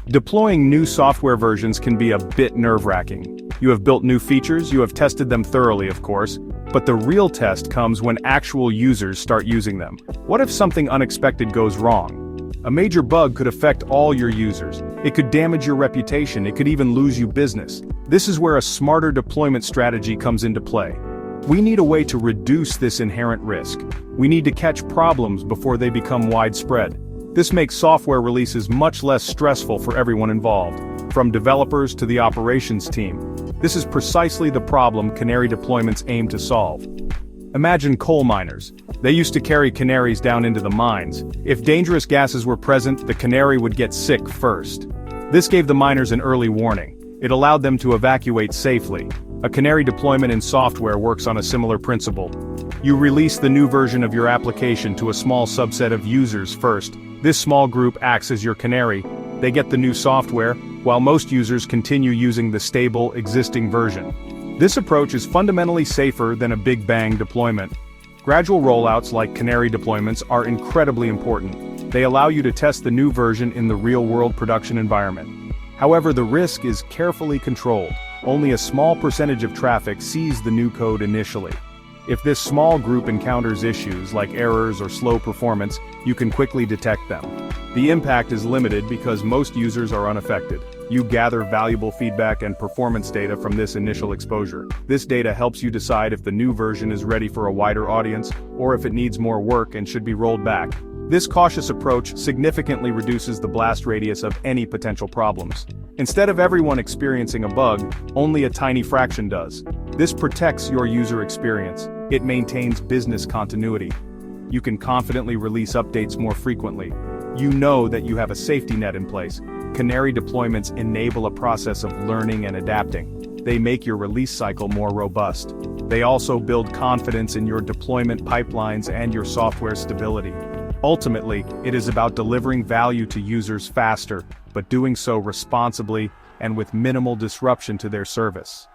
Deploying new software versions can be a bit nerve-wracking. You have built new features, you have tested them thoroughly, of course, but the real test comes when actual users start using them. What if something unexpected goes wrong? A major bug could affect all your users. It could damage your reputation, it could even lose you business. This is where a smarter deployment strategy comes into play. We need a way to reduce this inherent risk. We need to catch problems before they become widespread. This makes software releases much less stressful for everyone involved, from developers to the operations team. This is precisely the problem Canary deployments aim to solve. Imagine coal miners. They used to carry canaries down into the mines. If dangerous gases were present, the canary would get sick first. This gave the miners an early warning. It allowed them to evacuate safely. A canary deployment in software works on a similar principle. You release the new version of your application to a small subset of users first. This small group acts as your canary. They get the new software, while most users continue using the stable, existing version. This approach is fundamentally safer than a big bang deployment. Gradual rollouts like Canary deployments are incredibly important. They allow you to test the new version in the real-world production environment. However, the risk is carefully controlled. Only a small percentage of traffic sees the new code initially. If this small group encounters issues like errors or slow performance, you can quickly detect them. The impact is limited because most users are unaffected. You gather valuable feedback and performance data from this initial exposure. This data helps you decide if the new version is ready for a wider audience, or if it needs more work and should be rolled back. This cautious approach significantly reduces the blast radius of any potential problems. Instead of everyone experiencing a bug, only a tiny fraction does. This protects your user experience. It maintains business continuity. You can confidently release updates more frequently. You know that you have a safety net in place. Canary deployments enable a process of learning and adapting. They make your release cycle more robust. They also build confidence in your deployment pipelines and your software stability. Ultimately, it is about delivering value to users faster, but doing so responsibly and with minimal disruption to their service.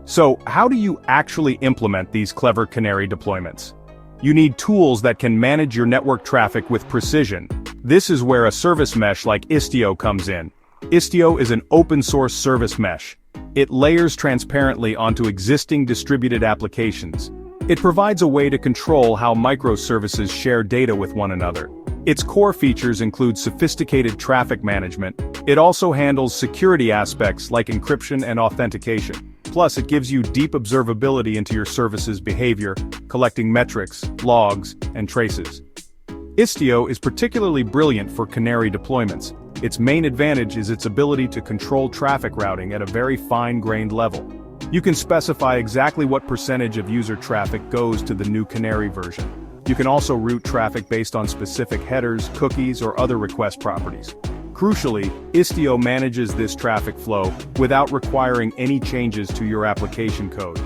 So, how do you actually implement these clever Canary deployments? You need tools that can manage your network traffic with precision. This is where a service mesh like Istio comes in. Istio is an open-source service mesh. It layers transparently onto existing distributed applications. It provides a way to control how microservices share data with one another. Its core features include sophisticated traffic management. It also handles security aspects like encryption and authentication. Plus, it gives you deep observability into your service's behavior, collecting metrics, logs, and traces. Istio is particularly brilliant for Canary deployments. Its main advantage is its ability to control traffic routing at a very fine-grained level. You can specify exactly what percentage of user traffic goes to the new Canary version. You can also route traffic based on specific headers, cookies, or other request properties. Crucially, Istio manages this traffic flow without requiring any changes to your application code.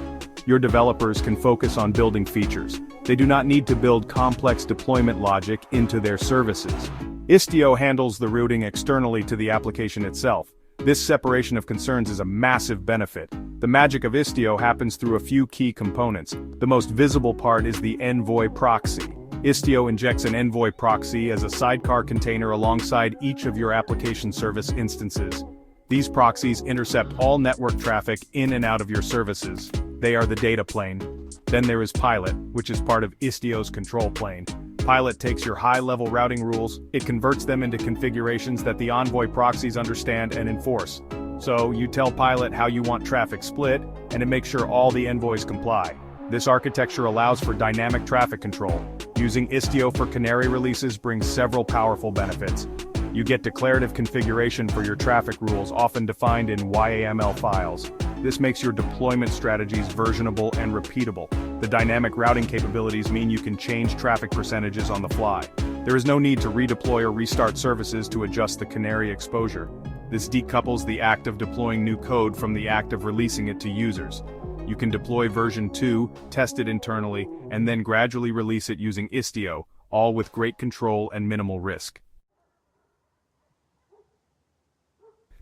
Your developers can focus on building features. They do not need to build complex deployment logic into their services. Istio handles the routing externally to the application itself. This separation of concerns is a massive benefit. The magic of Istio happens through a few key components. The most visible part is the envoy proxy. Istio injects an envoy proxy as a sidecar container alongside each of your application service instances. These proxies intercept all network traffic in and out of your services. They are the data plane. Then there is Pilot, which is part of Istio's control plane. Pilot takes your high-level routing rules, it converts them into configurations that the Envoy proxies understand and enforce. So, you tell Pilot how you want traffic split, and it makes sure all the envoys comply. This architecture allows for dynamic traffic control. Using Istio for Canary releases brings several powerful benefits. You get declarative configuration for your traffic rules, often defined in YAML files. This makes your deployment strategies versionable and repeatable. The dynamic routing capabilities mean you can change traffic percentages on the fly. There is no need to redeploy or restart services to adjust the Canary exposure. This decouples the act of deploying new code from the act of releasing it to users. You can deploy version 2, test it internally, and then gradually release it using Istio, all with great control and minimal risk.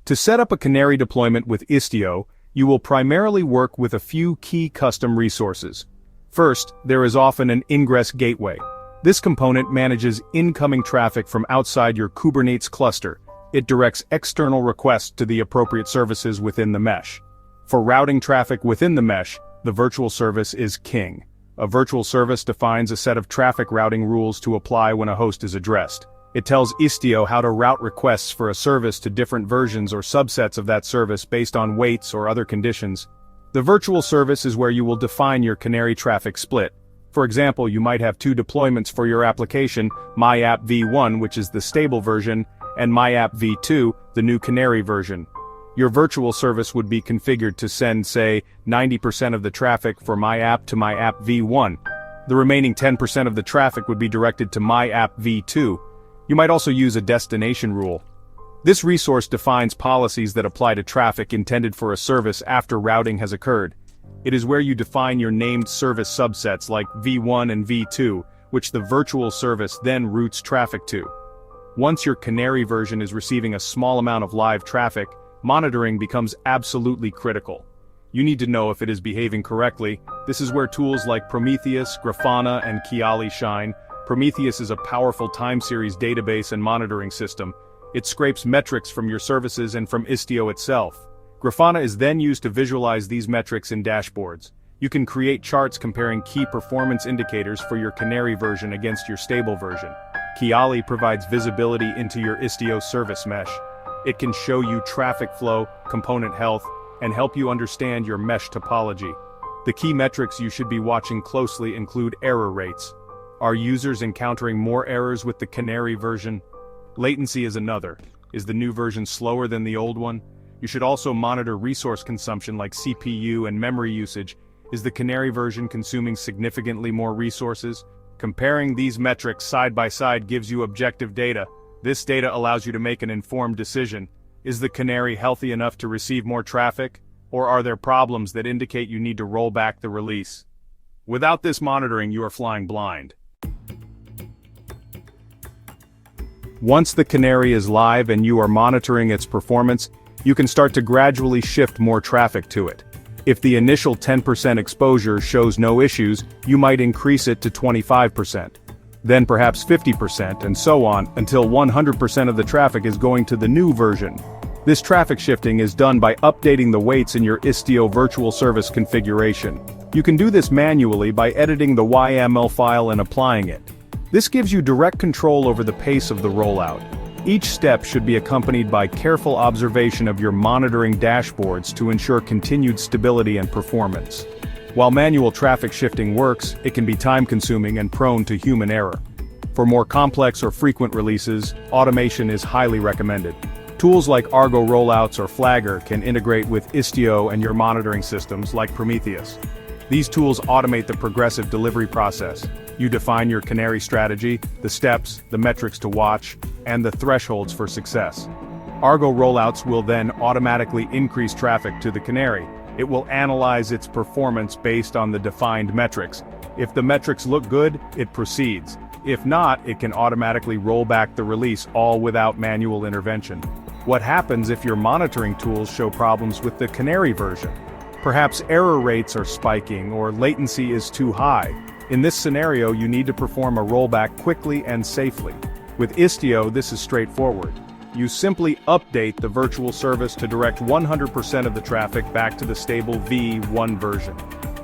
To set up a Canary deployment with Istio, you will primarily work with a few key custom resources. First, there is often an ingress gateway. This component manages incoming traffic from outside your Kubernetes cluster. It directs external requests to the appropriate services within the mesh. For routing traffic within the mesh, the virtual service is king. A virtual service defines a set of traffic routing rules to apply when a host is addressed. It tells Istio how to route requests for a service to different versions or subsets of that service based on weights or other conditions. The virtual service is where you will define your Canary traffic split. For example, you might have two deployments for your application, MyApp v1, which is the stable version, and MyApp v2, the new Canary version. Your virtual service would be configured to send, say, 90% of the traffic for MyApp to MyApp v1. The remaining 10% of the traffic would be directed to MyApp v2. You might also use a destination rule. This resource defines policies that apply to traffic intended for a service after routing has occurred. It is where you define your named service subsets like v1 and v2, which the virtual service then routes traffic to. Once your Canary version is receiving a small amount of live traffic, monitoring becomes absolutely critical. You need to know if it is behaving correctly. This is where tools like Prometheus, Grafana, and Kiali shine. Prometheus is a powerful time series database and monitoring system. It scrapes metrics from your services and from Istio itself. Grafana is then used to visualize these metrics in dashboards. You can create charts comparing key performance indicators for your Canary version against your stable version. Kiali provides visibility into your Istio service mesh. It can show you traffic flow, component health, and help you understand your mesh topology. The key metrics you should be watching closely include error rates. Are users encountering more errors with the Canary version? Latency is another. Is the new version slower than the old one? You should also monitor resource consumption like CPU and memory usage. Is the Canary version consuming significantly more resources? Comparing these metrics side by side gives you objective data. This data allows you to make an informed decision. Is the Canary healthy enough to receive more traffic? Or are there problems that indicate you need to roll back the release? Without this monitoring, you are flying blind. Once the Canary is live and you are monitoring its performance, you can start to gradually shift more traffic to it. If the initial 10% exposure shows no issues, you might increase it to 25%. Then perhaps 50% and so on until 100% of the traffic is going to the new version. This traffic shifting is done by updating the weights in your Istio virtual service configuration. You can do this manually by editing the YML file and applying it. This gives you direct control over the pace of the rollout. Each step should be accompanied by careful observation of your monitoring dashboards to ensure continued stability and performance. While manual traffic shifting works, it can be time-consuming and prone to human error. For more complex or frequent releases, automation is highly recommended. Tools like Argo Rollouts or Flagger can integrate with Istio and your monitoring systems like Prometheus. These tools automate the progressive delivery process. You define your Canary strategy, the steps, the metrics to watch, and the thresholds for success. Argo Rollouts will then automatically increase traffic to the Canary. It will analyze its performance based on the defined metrics. If the metrics look good, it proceeds. If not, it can automatically roll back the release, all without manual intervention. What happens if your monitoring tools show problems with the Canary version? Perhaps error rates are spiking or latency is too high. In this scenario, you need to perform a rollback quickly and safely. With Istio, this is straightforward. You simply update the virtual service to direct 100% of the traffic back to the stable v1 version.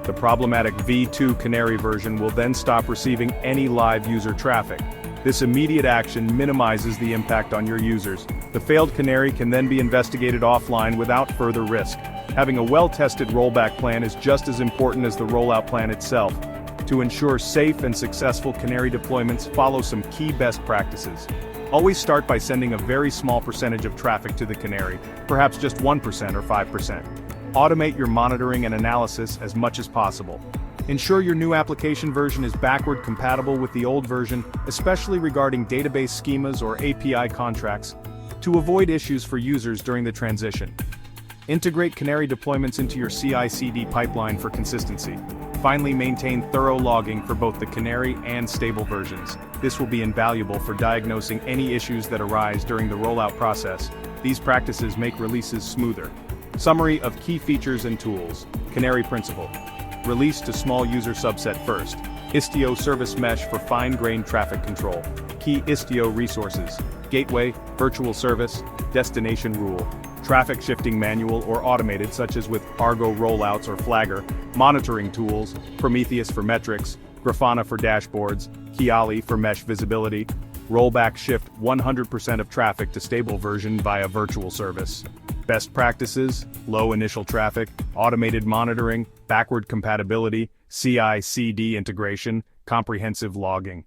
The problematic v2 Canary version will then stop receiving any live user traffic. This immediate action minimizes the impact on your users. The failed Canary can then be investigated offline without further risk. Having a well-tested rollback plan is just as important as the rollout plan itself. To ensure safe and successful Canary deployments, follow some key best practices. Always start by sending a very small percentage of traffic to the Canary, perhaps just 1% or 5%. Automate your monitoring and analysis as much as possible. Ensure your new application version is backward compatible with the old version, especially regarding database schemas or API contracts, to avoid issues for users during the transition. Integrate Canary deployments into your CI/CD pipeline for consistency. Finally, maintain thorough logging for both the Canary and stable versions. This will be invaluable for diagnosing any issues that arise during the rollout process. These practices make releases smoother. Summary of key features and tools. Canary principle. Release to small user subset first. Istio service mesh for fine-grained traffic control. Key Istio resources: gateway, virtual service, destination rule, traffic shifting manual or automated such as with Argo rollouts or Flagger, monitoring tools, Prometheus for metrics, Grafana for dashboards, Kiali for mesh visibility, rollback shift 100% of traffic to stable version via virtual service. Best practices: low initial traffic, automated monitoring, backward compatibility, CI/CD integration, comprehensive logging.